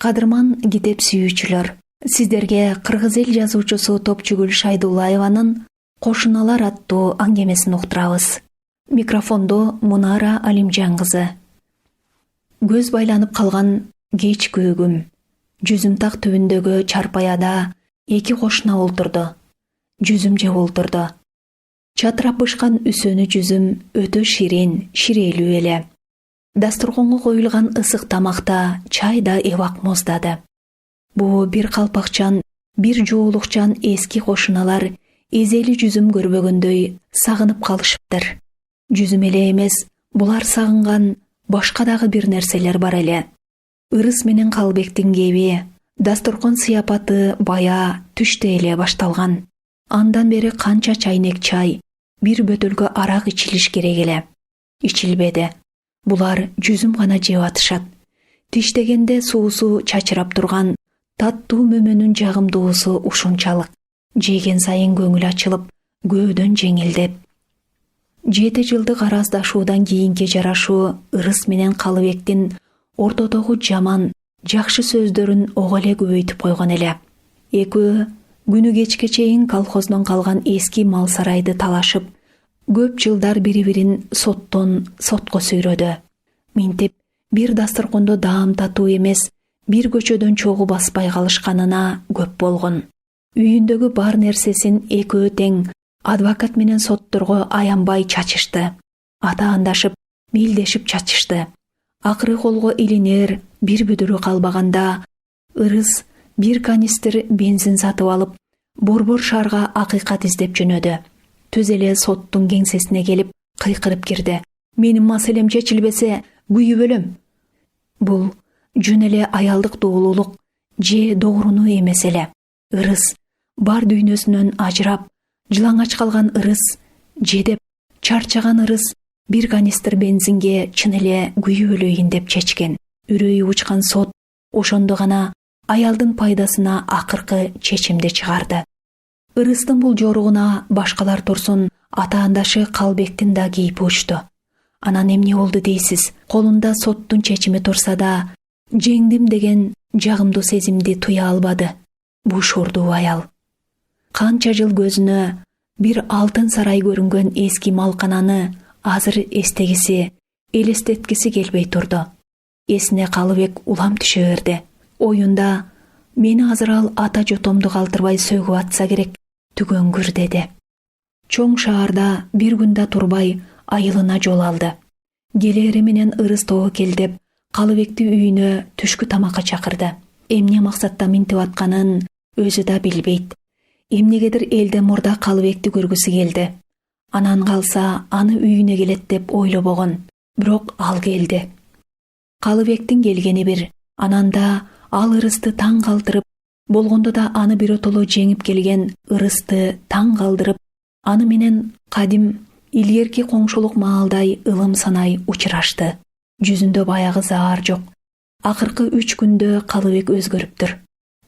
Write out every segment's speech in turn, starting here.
Кадырман китеп сүйүүчүлөр, сиздерге кыргыз эл жазуучусу Топчугүл Шайдуллаеванын Кошуналар аттуу аңгемесин уктурабыз. Микрофондо Мунара Алимжан кызы. Көз байланып калган кеч көөгүм. Жүзүмтак түбүндөгү чарпаяда эки кошуна олтурду. Жүзүм жеп олтурду. Чатырап бышкан үсөнү жүзүм өтө ширин, ширелүү эле. Дасторконго коюлган ысык тамакта чай да эбак моздады. Бу бир калпакчан, бир жоолукчан эски кошуналар эзели жүзүм көрбөгөндөй сагынып калышыптыр. Жүзүм эле эмес, булар сагынган башка дагы бир нерселер бар эле. Ырыс менен Калбектин кеби, дасторкон сыяпаты бая түштө эле башталган. Андан бери канча чайнек чай, бир бөтөлкө арак ичилиш керек эле. Ичилбеди. Булар жүзүм гана жеп атышат. Тиштегенде суусу чачырап турган таттуу мөмөнүн жагымдуусу ушунчалык. Жеген сайын көңүл ачылып, көөдөн жеңилдеп. 7 жылдык араздашуудан кийинки жарашуу Ырыс менен Калыбектин ортодогу жаман, жакшы сөздөрүн ого эле көбөйтүп койгон эле. Экөө күнү кечке чейин колхоздон калган эски мал сарайды талашып, көп жылдар бири-бирин соттон сотко сүйрөдү. Минтип бир дасторкондо даам татуу эмес, бир көчөдөн чогуу баспай калышканына көп болгон. Үйүндөгү бар нерсесин экөө тең адвокат менен сотторго аянбай чачышты. Атаандашып, мелдешип чачышты. Акыры колго илинер бир бүдүрү калбаганда Ырыс бир канистр бензин сатып алып, Борбор шаарга акыйкат издеп жөнөдү. Түз эле соттун кеңсесине келип, кыйкырып кирди. Менин маселем чечилбесе, күйүп өлөм. Бул жөн эле аялдык доолуулук же доорунуу эмес эле. Ырыс бар дүйнөсүнөн ажырап, жылаңач калган Ырыс, жедеп чарчаган Ырыс бир канистр бензинге чын эле күйүп өлөйүн деп чечкен. Үрөйү учкан сот ошондо гана аялдын пайдасына акыркы чечимди чыгарды. Ырыстын бул жоругуна башкалар турсун атаандашы Калбектин да кейпи учту. Анан эмне болду дейсиз? Колунда соттун чечими турса да, жеңдим деген жагымдуу сезимди туя албады. Бул шордуу аял. Канча жыл көзүнө бир алтын сарай көрүнгөн эски малкананы азыр эстегиси, элестеткиси келбей турду. Эсине Калыбек улам түшө берди. Оюнда мени азыр ал ата жотомду калтырбай сөгүп атса керек, түгөнгүр деди. Чоң шаарда бир күн да турбай айылына жол алды. Келери менен Ырыс тобу келдеп, Калыбекти үйүнө түшкү тамакка чакырды. Эмне максатта минтип атканын өзү да билбейт. Эмнегедир элден мурда Калыбекти көргүсү келди. Анан калса аны үйүнө келет деп ойлобогон, бирок ал келди. Калыбектин келгени бир, анан да ал Ырысты таң калтырып, болгондо да аны биротоло жеңип келген Ырысты таң калтырып, аны менен кадим илгерки коңшулук маалдай ылым санай учурашты. Жүзүндө баягы заар жок. Акыркы 3 күндө Калыбек өзгөрүптүр.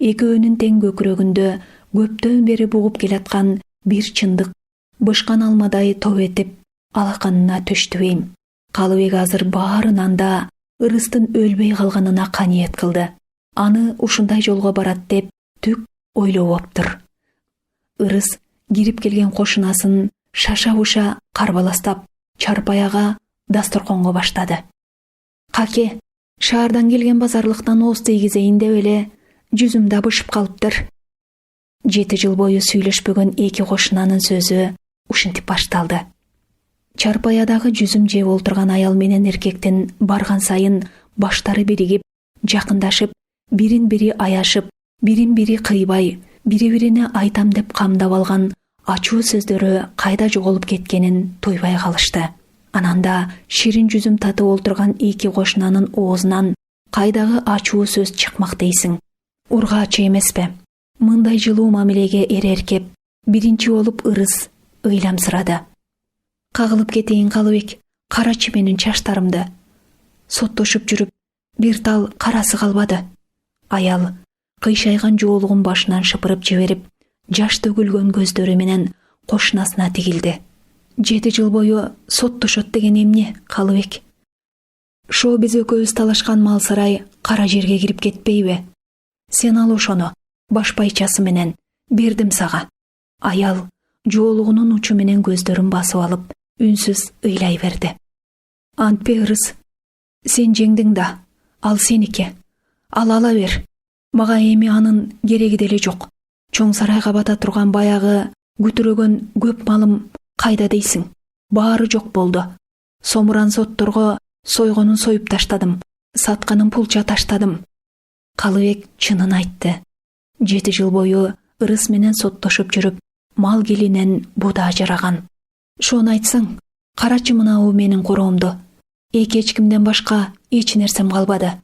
Экөөнүн тең көкүрөгүндө көптөн бери бугуп келаткан бир чындык бышкан алмадай топ этип алаканына төштүбейм. Калыбек азыр баарынан да Ырыстын өлбөй калганына каниет кылды. Аны ушундай жолго барат деп түк ойлобоптур. Ырыс кирип келген кошунасын шаша-буша карбаластап, чарпаяга дасторконго баштады. Каке, шаардан келген базарлыктан ооз тийгизейин деп эле жүзүм да бышып калыптыр. 7 жыл бою сүйлөшпөгөн эки кошунанын сөзү ушинтип башталды. Чарпаядагы жүзүм жеп олтурган аял менен эркектин барган сайын баштары биригип, жакындашып, бирин-бири аяшып, бирин-бири кыйбай, бири-бирине айтам деп камдап алган ачуу сөздөрү кайда жоголуп кеткенин туйбай калышты. Анан да ширин жүзүм татып олтурган эки кошунанын оозунан кайдагы ачуу сөз чыкмак дейсиң? Ургаачы эмеспи? Мындай жылуу мамилеге эреркеп, биринчи болуп Ырыс ыйламсырады. Кагылып кетейин Калыбек, карачы менин чачтарымды. Соттошуп жүрүп, бир тал карасы калбады. Аял кыйшайган жоолугун башынан шыпырып жиберип, жаш төгүлгөн көздөрү менен кошунасына тигилди. 7 жыл бою соттошот деген эмне, Калыбек? Шо биз экөөбүз талашкан мал сарай кара жерге кирип кетпейби? Сен ал ошону баш байчасы менен бердим сага. Аял жоолугунун учу менен көздөрүн басып алып, үнсүз ыйлай берди. Антпе ырыс, сен жеңдиң да, ал сеники. Ал ала бер. Мага эми анын кереги деле жок. Чоң сарайга бата турган баягы күтүрөгөн көп малым кайда дейсиң? Баары жок болду. Сомуран сотторго сойгонун союп таштадым, сатканын пулча таштадым. Калыбек чынын айтты. 7 жыл бою ырыс менен соттошуп жүрүп, мал келинен буда ажыраган. Шону айтсаң, карачы мынау менин короомду. Эч кимден башка эч нерсем калбады.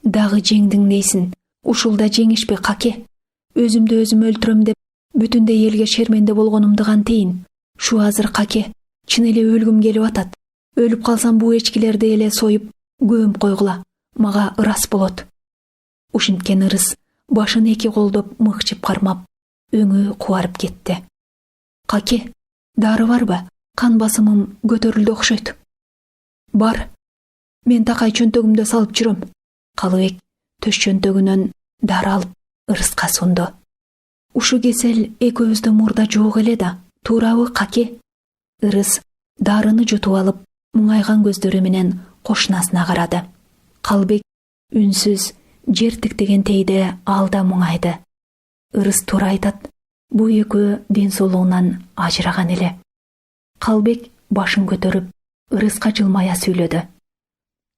Дагы жеңдиң дейсиң. Ушул да жеңишпи каке? Өзүмдү өзүм өлтүрөм деп бүтүндөй элге шерменде болгонумду кантейин? Шу азыр каке, чын эле өлгүм келип атат. Өлүп калсам бул эчкилерди эле союп көмүп койгула. Мага ырас болот. Ушинткен ырыс башын 2 колдоп мыкчып кармап, өңү кубарып кетти. Каке, дары барбы? Кан басымым көтөрүлдү окшойт. Бар. Мен такай чөнтөгүмдө салып жүрөм. Калыбек төш чөнтөгүнөн дары алып ырыска сунду. Ушу кесел экөөбүздүн мурда жок эле да, туурабы каке? Ырыс дарыны жутуп алып, муңайган көздөрү менен кошунасына карады. Калыбек үнсүз жер тиктеген тейде алда муңайды. Ырыс туура айтат. Бул экөө ден соолугунан ажыраган эле. Калыбек башын көтөрүп, ырыска жылмая сүйлөдү.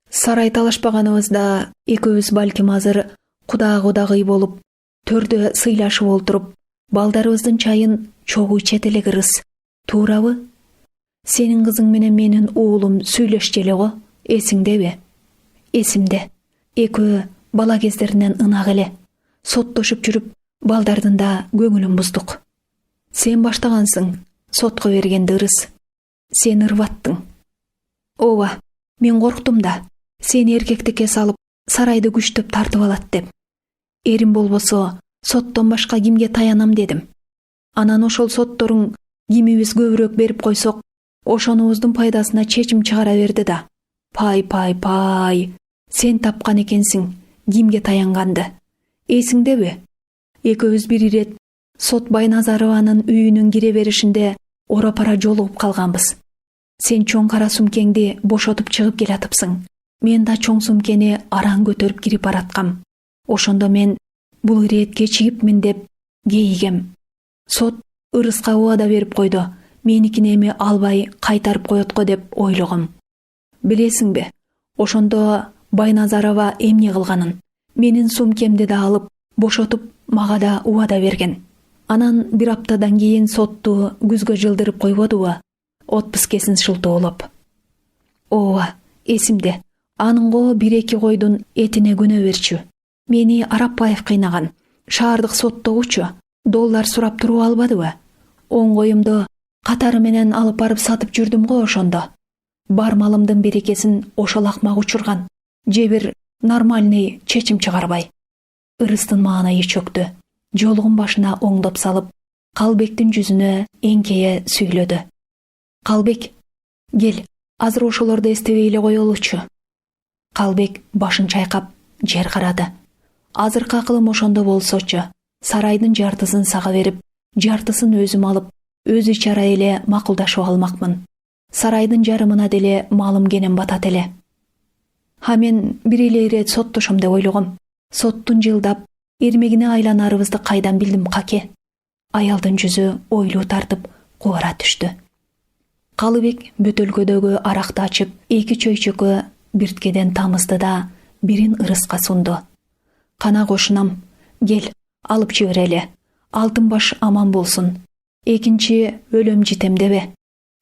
Сарай талашпаганыбызда экөөбүз балким азыр кудагый болуп, төрдө сыйлашып олтуруп, балдарыбыздын чайын чогуу ичет элек ырыс. Туурабы? Сенин кызың менен менин уулум сүйлөшчү эле го, эсиңдеби? Эсимде. Экөө бала кездеринен ынак эле. Соттошуп жүрүп, балдардын да көңүлүн буздук. Сен баштагансың сотко бергенди ырыс. Сен ырбаттың. Ооба, мен корктум да. Сени эркектикке салып, сарайды күчтөп тартып алат деп. Эрим болбосо, соттон башка кимге таянам дедим. Анан ошол сотторуң кимибиз көбүрөөк берип койсок, ошонубуздун пайдасына чечим чыгара берди да. Пай. Сен тапкан экенсиң кимге таянганды. Эсиңдеби? Экөөбүз бир ирет сот Байназарованын үйүнүн кире беришинде ора-пара жолугуп калганбыз. Сен чоң кара сумкеңди бошотуп чыгып келатыпсың. Мен да чоң сумкени араң көтөрүп кирип бараткам. Ошондо мен бул иретке чигипмин деп кейигем. Сот ырыска убада берип койду. Меникини эми албай кайтарып коет го деп ойлогом. Билесиңби? Ошондо Байназарова эмне кылганын? Менин сумкемди да алып, бошотуп, мага да убада берген. Анан бир аптадан кийин сотту күзгө жылдырып койбодубу? Отпускесин шылтоолоп. Ооба, эсимде. Анынго 1-2 койдун этине күнөө берчү. Мени Арапбаев кыйнаган. Шаардык соттогучу $1 сурап туруп албадыбы? 10 коюмду катары менен алып барып сатып жүрдүм го ошондо. Бар малымдын берекесин ошол акмак учурган. Же бир нормальный чечим чыгарбай. Ырыстын маанайы чөктү. Жолугун башына оңдоп салып, Калбектин жүзүнө эңкейе сүйлөдү. Калбек, кел, азыр ошолорду эстебей эле коелучу. Калбек башын чайкап жер карады. Азыркы акылым ошондо болсочу, сарайдын жартысын сага берип, жартысын өзүм алып, өзү чара эле макулдашып алмакмын. Сарайдын жарымына деле малым кенен батат эле. Мен бир эле ирет соттошом деп ойлогом. Соттун жылдап, эрмегине айланарыбызды кайдан билдим каке? Аялдын жүзү ойлуу тартып, кубара түштү. Калыбек бөтөлкөдөгү аракты ачып, 2 чөйчөккө бирткеден тамызды да, бирин ырыска сунду. Кана кошунам, кел, алып жиберели. Алтын баш аман болсун. Экинчи өлөм житем дебе.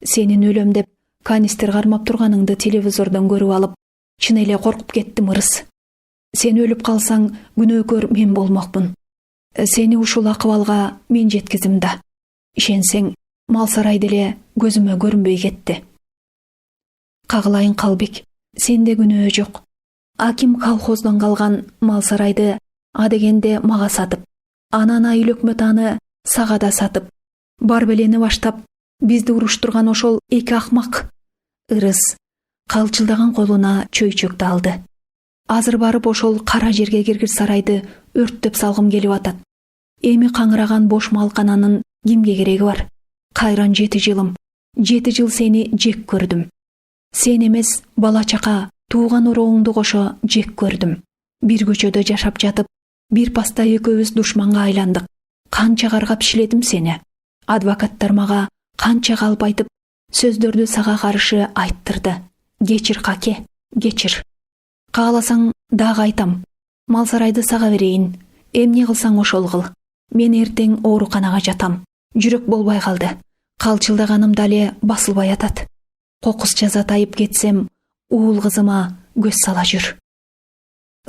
Сенин өлөм деп канистер кармап турганыңды телевизордон көрүп алып, чын эле коркуп кеттим ырыс. Сен өлүп калсаң, күнөөкөр мен болмокмун. Сени ушул акыбалга мен жеткизим да. Ишенсең, мал сарай деле көзүмө көрүнбөй кетти. Кагылайын Калбек, сенде күнөө жок. Аким колхоздон калган мал сарайды адегенде мага сатып, анан айыл өкмөт аны сага да сатып, бар белени баштап, бизди уруштурган ошол 2 акмак. Ырыс, калчылдаган колуна чөйчөктү алды. Азыр барып ошол кара жерге киргир сарайды өрттөп салгым келип атат. Эми каңыраган бош малкананын кимге кереги бар? Кайран 7 жылым. 7 жыл сени жек көрдүм. Сен эмес, бала чака, тууган урооңду кошо жек көрдүм. Бир көчөдө жашап жатып, бир паста экөөбүз душманга айландык. Канча каргап шиледим сени. Адвокаттар мага канча калп айтып, сөздөрдү сага каршы айттырды. Кечир каке, кечир. Кааласаң дагы айтам. Малсарайды сага берейин. Эмне кылсаң ошол кыл. Мен эртең ооруканага жатам. Жүрөк болбой калды. Калчылдаганым дале басылбай атат. Кокус жазатайып кетсем, уул кызыма көз сала жүр.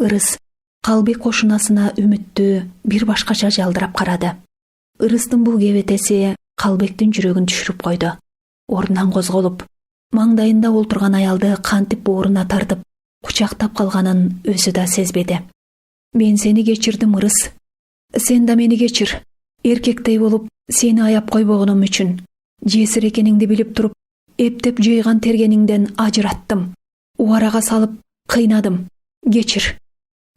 Ырыс Калбек кошунасына үмүттүү бир башкача жалдырап карады. Ырыстын бул кебетеси Калбектин жүрөгүн түшүрүп койду. Ордунан козголуп, маңдайында олтурган аялды кантип бооруна тартып, кучактап калганын өзү да сезбеди. Мен сени кечирдим, Ырыс. Сен да мени кечир. Эркектей болуп, сени аяп койбогонум үчүн. Жесир экениңди билип туруп, эптеп жыйган тергениңден ажыраттым. Убарага салып, кыйнадым. Кечир.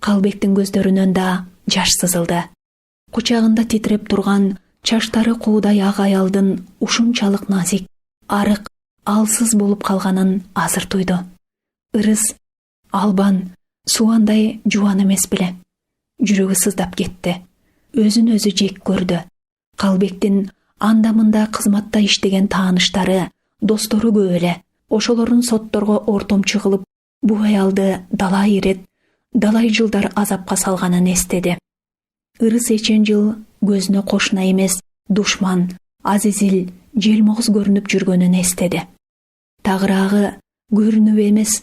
Калбектин көздөрүнөн да жаш сызылды. Кучагында титиреп турган чачтары куудай ак аялдын ушунчалык назик, арык, алсыз болуп калганын азыр туйду. Ырыс албан, суандай жубан эмес беле. Жүрөгү сыздап кетти. Өзүн өзү жек көрдү. Калбектин анда-мында кызматта иштеген тааныштары, достору көп эле. Ошолордун сотторго ортомчу кылып, бул аялды далай ирет, далай жылдар азапка салганын эстеди. Ырыс эчен жыл көзүнө кошуна эмес, душман, азизил, желмогуз көрүнүп жүргөнүн эстеди. Тагыраагы көрүнүп эмес,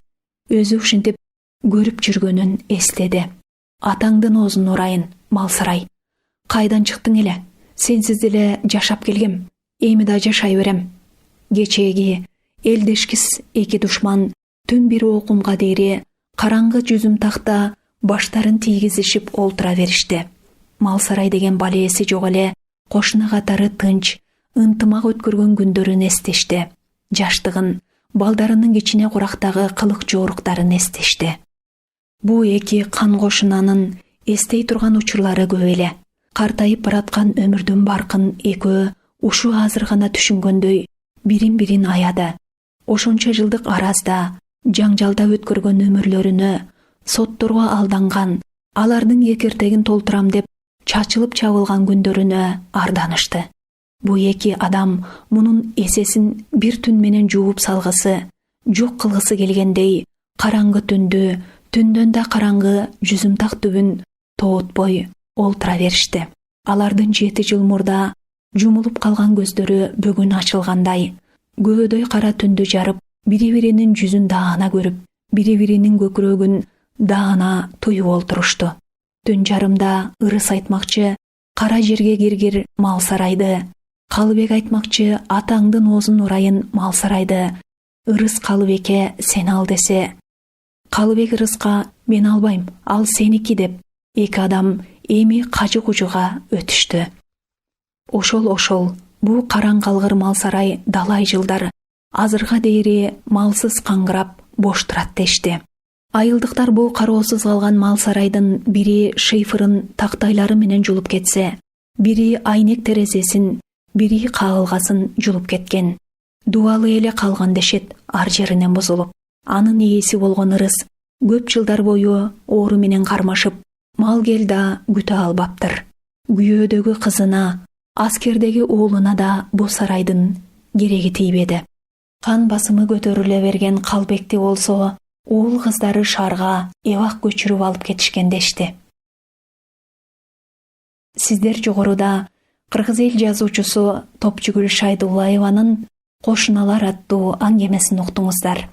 өзү ушинтип көрүп жүргөнүн эстеди. Атаңдын оозун урайын, Малсарай. Кайдан чыктың эле? Сенсиз деле жашап келгем. Эми да жашай берем. Кечээги элдешкис эки душман түн бир окумга дейри караңгы жүзүм такта баштарын тийгизишип олтура беришти. Малсарай деген балээси жок эле кошуна катары тынч, ынтымак өткөргөн күндөрүн эстешти. Жаштыгын, балдарынын кичине курактагы кылык жооруктарын эстешти. Бул эки кан кошунанын эстей турган учурлары көп эле. Картайып бараткан өмүрдүн баркын экөө ушу азыр гана түшүнгөндөй бирин-бирин аяды. Ошончо жылдык аразда, жаңжалда өткөргөн өмүрлөрүнө, сотторго алданган, алардын экертегин толтурам деп чачылып чабылган күндөрүнө арданышты. Бу эки адам мунун эсесин бир түн менен жууп салгысы, жок кылгысы келгендей, караңгы түндү, түндөн да караңгы жүзүмтак түбүн тоотпой олтура беришти. Алардын 7 жыл мурда жумулуп калган көздөрү бүгүн ачылгандай, көбөдөй кара түндү жарып, бири-биринин жүзүн даана көрүп, бири-биринин көкүрөгүн даана туюп олтурушту. Түн жарымда Ырыс айтмакчы кара жерге киргир Малсарайды, Калыбек айтмакчы атаңдын оозун урайын Малсарайды. Ырыс Калыбекке сен ал десе, Калыбек Ырыска мен албайм, ал сеники деп, эки адам эми кажы кужуга өтүштү. Ошол бул караң калгыр Малсарай далай жылдар азырга дейри малсыз каңгырап бош турат дешти. Айылдыктар бул кароосуз калган Малсарайдын бири шифрын тактайлары менен жулуп кетсе, бири айнек терезесин, бири кагылгасын жулуп кеткен. Дубалы эле калган дешет ар жеринен бузулуп. Анын ээси болгон Ырыс көп жылдар бою оору менен кармашып, мал кел да күтө албаптыр. Күйөөдөгү кызына, аскердеги уулуна да бу сарайдын кереги тийбеди. Кан басымы көтөрүлө берген Калбекти болсо, уул кыздары шаарга эбак көчүрүп алып кетишкен дешти. Сиздер жогоруда кыргыз эл жазуучусу Топчугүл Шайдуллаеванын Кошуналар аттуу аңгемесин уктуңуздар.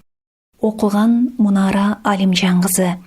Окуган Мунара Алимжан кызы.